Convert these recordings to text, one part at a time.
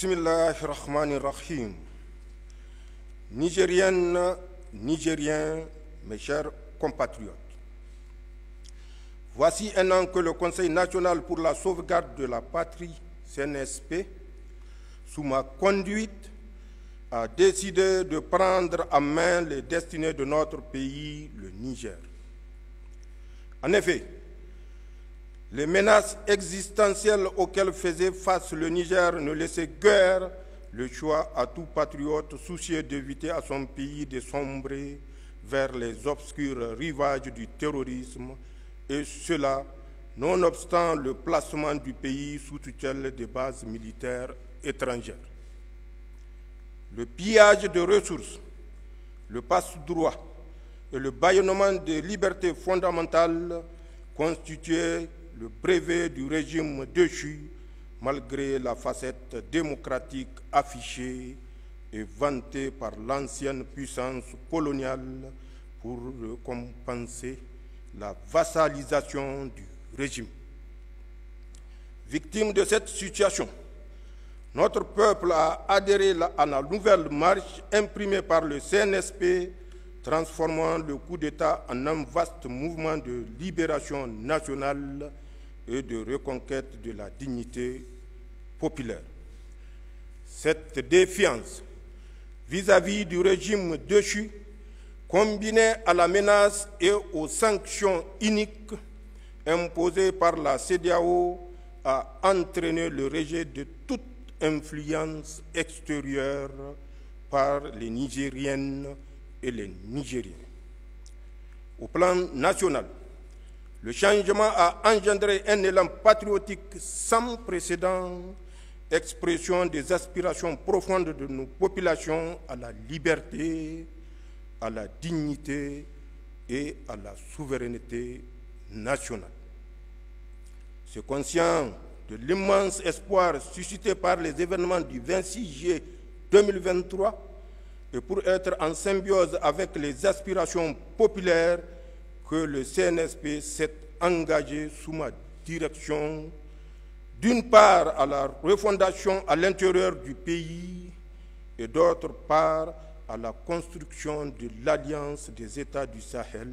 Bismillahirrahmanirrahim. Nigériennes, Nigériens, mes chers compatriotes. Voici un an que le Conseil national pour la sauvegarde de la patrie, CNSP, sous ma conduite, a décidé de prendre en main les destinées de notre pays, le Niger. En effet, les menaces existentielles auxquelles faisait face le Niger ne laissaient guère le choix à tout patriote soucieux d'éviter à son pays de sombrer vers les obscurs rivages du terrorisme, et cela nonobstant le placement du pays sous tutelle des bases militaires étrangères. Le pillage de ressources, le passe-droit et le bâillonnement des libertés fondamentales constituaient le brevet du régime déchu, malgré la facette démocratique affichée et vantée par l'ancienne puissance coloniale pour compenser la vassalisation du régime. Victime de cette situation, notre peuple a adhéré à la nouvelle marche imprimée par le CNSP, transformant le coup d'État en un vaste mouvement de libération nationale et de reconquête de la dignité populaire. Cette défiance vis-à-vis du régime déchu, combinée à la menace et aux sanctions iniques imposées par la CEDEAO, a entraîné le rejet de toute influence extérieure par les Nigériennes et les Nigériens. Au plan national, le changement a engendré un élan patriotique sans précédent, expression des aspirations profondes de nos populations à la liberté, à la dignité et à la souveraineté nationale. C'est conscient de l'immense espoir suscité par les événements du 26 juillet 2023 et pour être en symbiose avec les aspirations populaires que le CNSP s'est engagé sous ma direction, d'une part à la refondation à l'intérieur du pays et d'autre part à la construction de l'Alliance des États du Sahel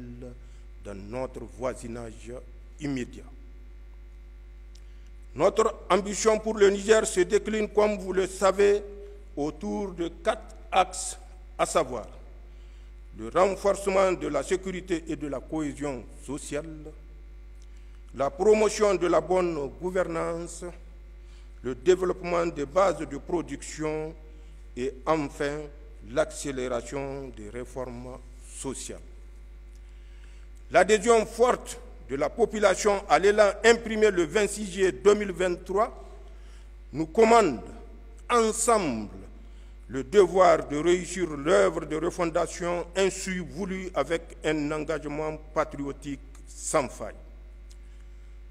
dans notre voisinage immédiat. Notre ambition pour le Niger se décline, comme vous le savez, autour de 4 axes, à savoir le renforcement de la sécurité et de la cohésion sociale, la promotion de la bonne gouvernance, le développement des bases de production et enfin l'accélération des réformes sociales. L'adhésion forte de la population à l'élan imprimé le 26 juillet 2023 nous commande ensemble le devoir de réussir l'œuvre de refondation ainsi voulue avec un engagement patriotique sans faille.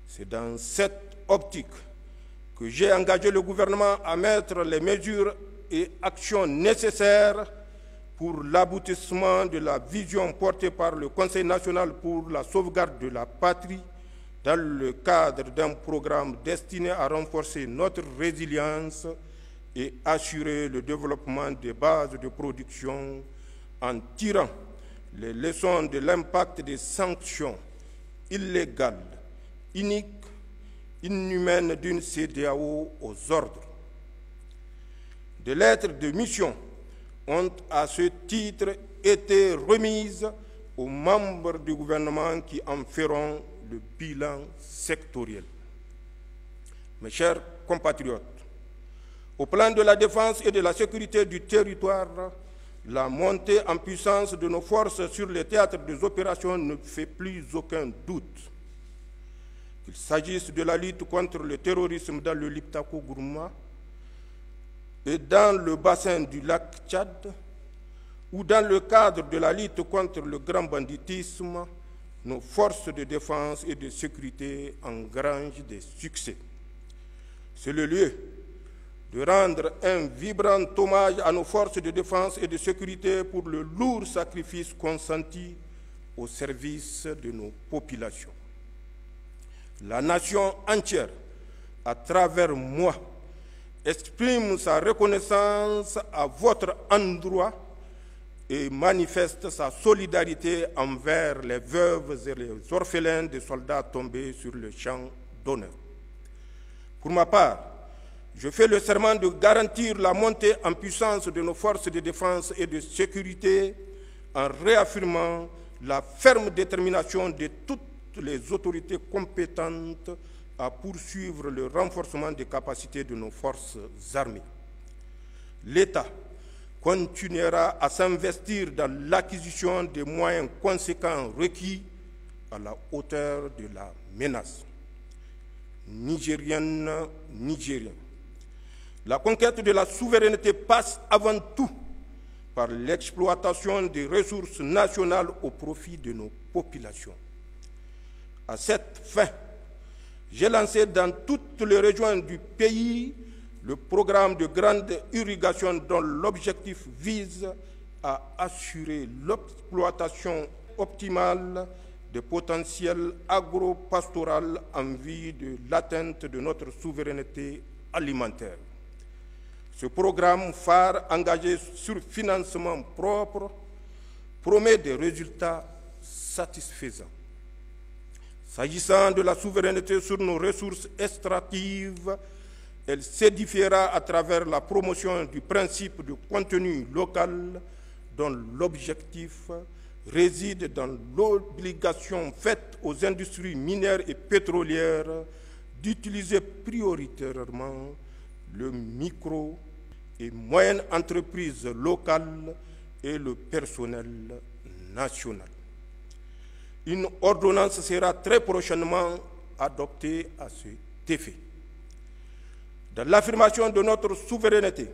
C'est dans cette optique que j'ai engagé le gouvernement à mettre les mesures et actions nécessaires pour l'aboutissement de la vision portée par le Conseil national pour la sauvegarde de la patrie dans le cadre d'un programme destiné à renforcer notre résilience et assurer le développement des bases de production en tirant les leçons de l'impact des sanctions illégales, iniques, inhumaines d'une CEDEAO aux ordres. Des lettres de mission ont à ce titre été remises aux membres du gouvernement qui en feront le bilan sectoriel. Mes chers compatriotes, au plan de la défense et de la sécurité du territoire, la montée en puissance de nos forces sur les théâtres des opérations ne fait plus aucun doute. Qu'il s'agisse de la lutte contre le terrorisme dans le Liptako-Gourma et dans le bassin du lac Tchad, ou dans le cadre de la lutte contre le grand banditisme, nos forces de défense et de sécurité engrangent des succès. C'est le lieu de rendre un vibrant hommage à nos forces de défense et de sécurité pour le lourd sacrifice consenti au service de nos populations. La nation entière, à travers moi, exprime sa reconnaissance à votre endroit et manifeste sa solidarité envers les veuves et les orphelins des soldats tombés sur le champ d'honneur. Pour ma part, je fais le serment de garantir la montée en puissance de nos forces de défense et de sécurité en réaffirmant la ferme détermination de toutes les autorités compétentes à poursuivre le renforcement des capacités de nos forces armées. L'État continuera à s'investir dans l'acquisition des moyens conséquents requis à la hauteur de la menace. Nigériennes, Nigériens, la conquête de la souveraineté passe avant tout par l'exploitation des ressources nationales au profit de nos populations. À cette fin, j'ai lancé dans toutes les régions du pays le programme de grande irrigation dont l'objectif vise à assurer l'exploitation optimale des potentiels agro-pastoral en vue de l'atteinte de notre souveraineté alimentaire. Ce programme phare engagé sur financement propre promet des résultats satisfaisants. S'agissant de la souveraineté sur nos ressources extractives, elle s'édifiera à travers la promotion du principe de contenu local dont l'objectif réside dans l'obligation faite aux industries minières et pétrolières d'utiliser prioritairement le micro et moyenne entreprises locales et le personnel national. Une ordonnance sera très prochainement adoptée à cet effet. Dans l'affirmation de notre souveraineté,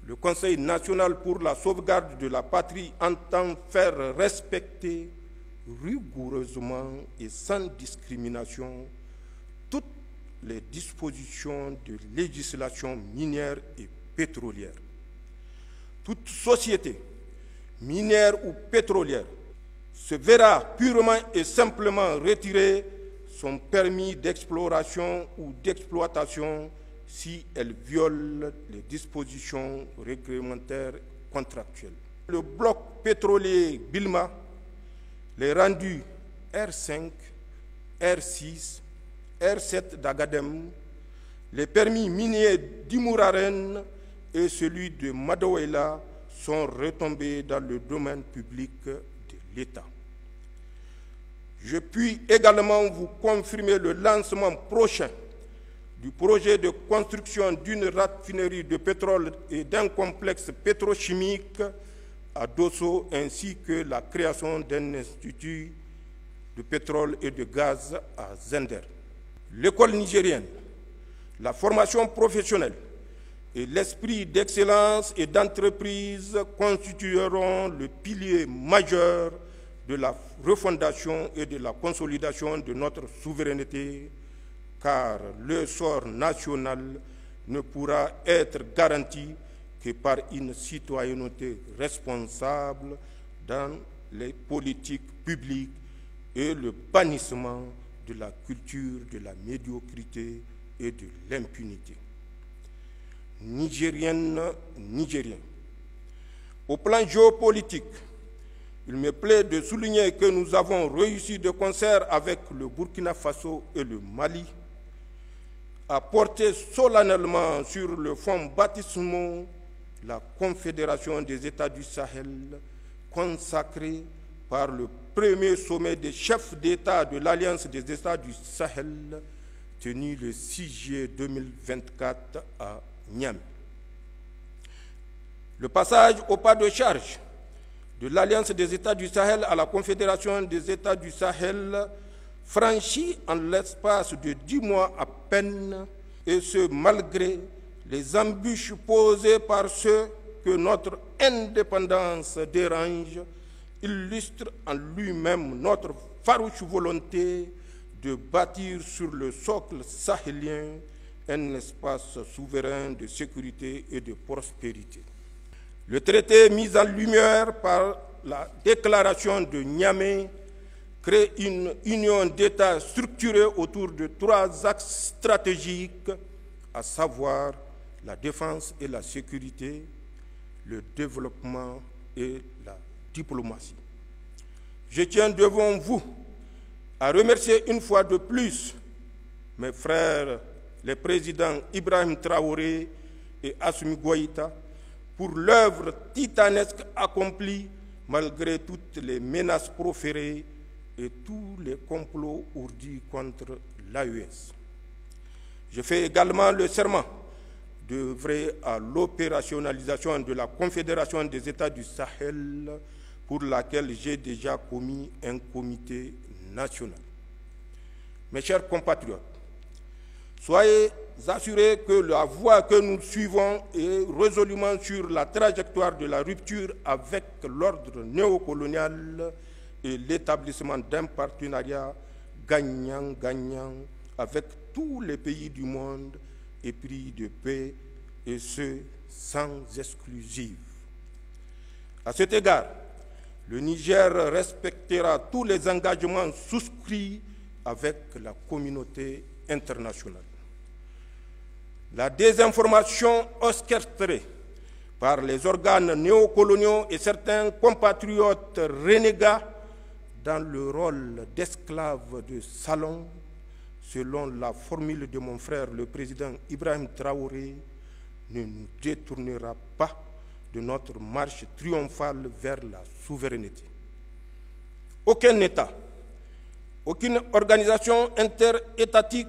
le Conseil national pour la sauvegarde de la patrie entend faire respecter rigoureusement et sans discrimination toutes les dispositions de législation minière et pétrolière. Toute société, minière ou pétrolière, se verra purement et simplement retirer son permis d'exploration ou d'exploitation si elle viole les dispositions réglementaires contractuelles. Le bloc pétrolier Bilma, les rendus R5, R6, R7 d'Agadem, les permis miniers d'Imouraren et celui de Madawela sont retombés dans le domaine public de l'État. Je puis également vous confirmer le lancement prochain du projet de construction d'une raffinerie de pétrole et d'un complexe pétrochimique à Dosso, ainsi que la création d'un institut de pétrole et de gaz à Zender. L'école nigérienne, la formation professionnelle, et l'esprit d'excellence et d'entreprise constitueront le pilier majeur de la refondation et de la consolidation de notre souveraineté, car le sort national ne pourra être garanti que par une citoyenneté responsable dans les politiques publiques et le bannissement de la culture de la médiocrité et de l'impunité. Nigériennes, Nigériens, au plan géopolitique, il me plaît de souligner que nous avons réussi de concert avec le Burkina Faso et le Mali à porter solennellement sur le fonds baptismaux la Confédération des États du Sahel, consacrée par le premier sommet des chefs d'État de l'Alliance des États du Sahel, tenu le 6 juillet 2024 à Niamey. Le passage au pas de charge de l'Alliance des États du Sahel à la Confédération des États du Sahel franchi en l'espace de 10 mois à peine, et ce malgré les embûches posées par ceux que notre indépendance dérange, illustre en lui-même notre farouche volonté de bâtir sur le socle sahélien un espace souverain de sécurité et de prospérité. Le traité mis en lumière par la déclaration de Niamey crée une union d'États structurée autour de 3 axes stratégiques, à savoir la défense et la sécurité, le développement et la diplomatie. Je tiens devant vous à remercier une fois de plus mes frères, les présidents Ibrahim Traoré et Assimi Goïta, pour l'œuvre titanesque accomplie malgré toutes les menaces proférées et tous les complots ourdis contre l'AES. Je fais également le serment d'œuvrer à l'opérationnalisation de la Confédération des États du Sahel, pour laquelle j'ai déjà commis un comité national. Mes chers compatriotes, soyez assurés que la voie que nous suivons est résolument sur la trajectoire de la rupture avec l'ordre néocolonial et l'établissement d'un partenariat gagnant-gagnant avec tous les pays du monde épris de paix, et ce, sans exclusive. À cet égard, le Niger respectera tous les engagements souscrits avec la communauté internationale. La désinformation orchestrée par les organes néocoloniaux et certains compatriotes renégats dans le rôle d'esclaves de salon, selon la formule de mon frère le président Ibrahim Traoré, ne nous détournera pas de notre marche triomphale vers la souveraineté. Aucun État, aucune organisation interétatique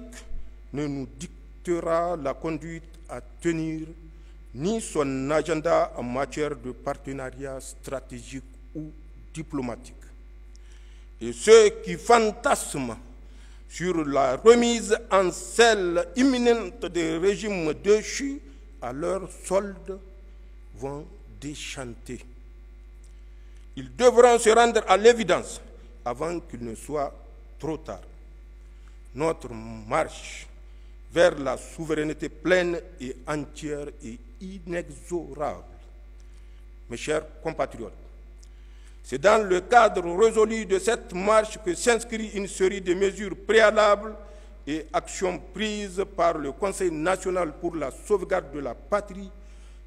ne nous dictera la conduite à tenir, ni son agenda en matière de partenariat stratégique ou diplomatique. Et ceux qui fantasment sur la remise en selle imminente des régimes déchus à leur solde vont déchanter. Ils devront se rendre à l'évidence avant qu'il ne soit trop tard. Notre marche vers la souveraineté pleine et entière est inexorable. Mes chers compatriotes, c'est dans le cadre résolu de cette marche que s'inscrit une série de mesures préalables et actions prises par le Conseil national pour la sauvegarde de la patrie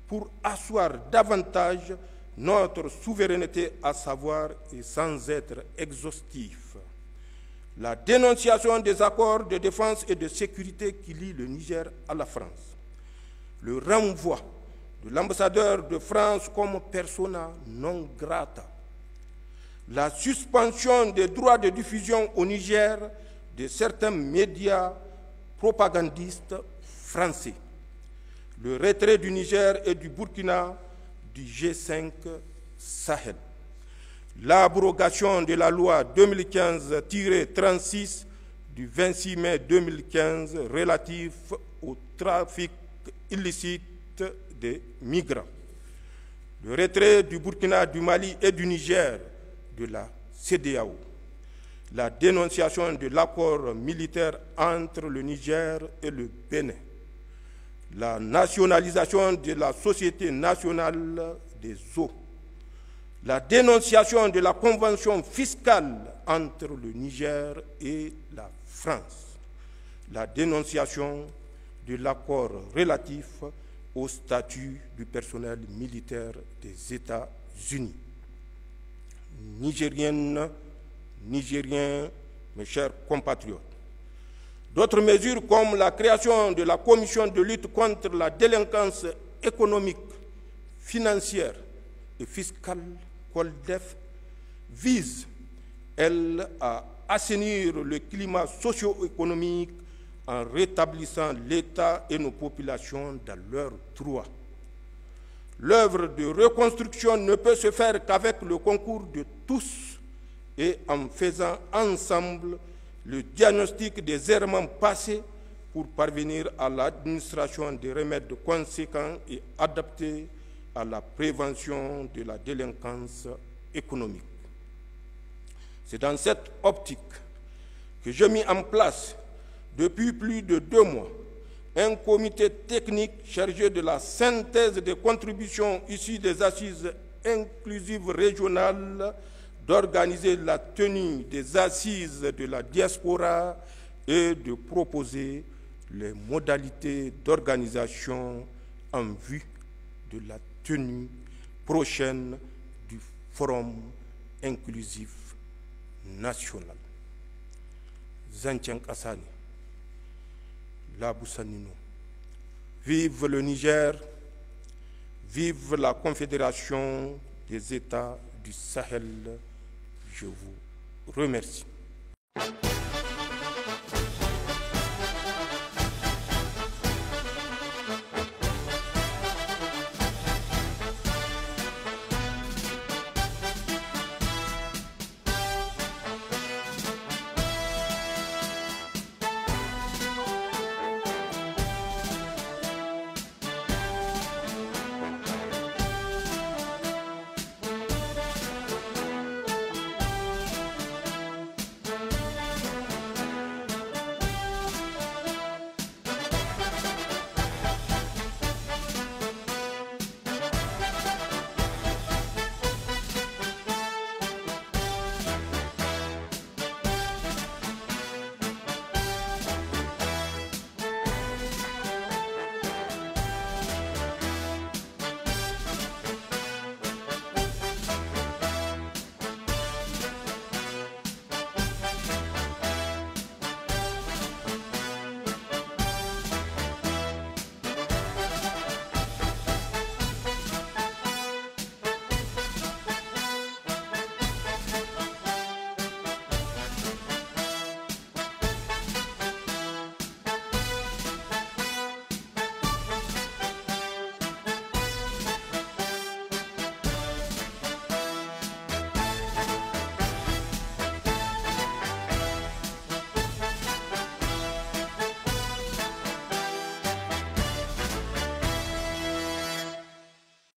pour asseoir davantage notre souveraineté, à savoir, et sans être exhaustif, la dénonciation des accords de défense et de sécurité qui lient le Niger à la France, le renvoi de l'ambassadeur de France comme persona non grata, la suspension des droits de diffusion au Niger de certains médias propagandistes français, le retrait du Niger et du Burkina du G5 Sahel, l'abrogation de la loi 2015-36 du 26 mai 2015 relative au trafic illicite illicite des migrants, le retrait du Burkina, du Mali et du Niger de la CEDEAO, la dénonciation de l'accord militaire entre le Niger et le Bénin, la nationalisation de la Société nationale des eaux, la dénonciation de la convention fiscale entre le Niger et la France, la dénonciation de l'accord relatif au statut du personnel militaire des États-Unis. Nigériennes, Nigériens, mes chers compatriotes, d'autres mesures comme la création de la commission de lutte contre la délinquance économique, financière et fiscale, COLDEF, visent, elles, à assainir le climat socio-économique en rétablissant l'État et nos populations dans leurs droits. L'œuvre de reconstruction ne peut se faire qu'avec le concours de tous et en faisant ensemble le diagnostic des errements passés pour parvenir à l'administration des remèdes conséquents et adaptés à la prévention de la délinquance économique. C'est dans cette optique que j'ai mis en place depuis plus de 2 mois un comité technique chargé de la synthèse des contributions issues des assises inclusives régionales, d'organiser la tenue des assises de la diaspora et de proposer les modalités d'organisation en vue de la tenue prochaine du Forum inclusif national. Zancien Kassani, Labousanino. Vive le Niger, vive la Confédération des États du Sahel. Je vous remercie.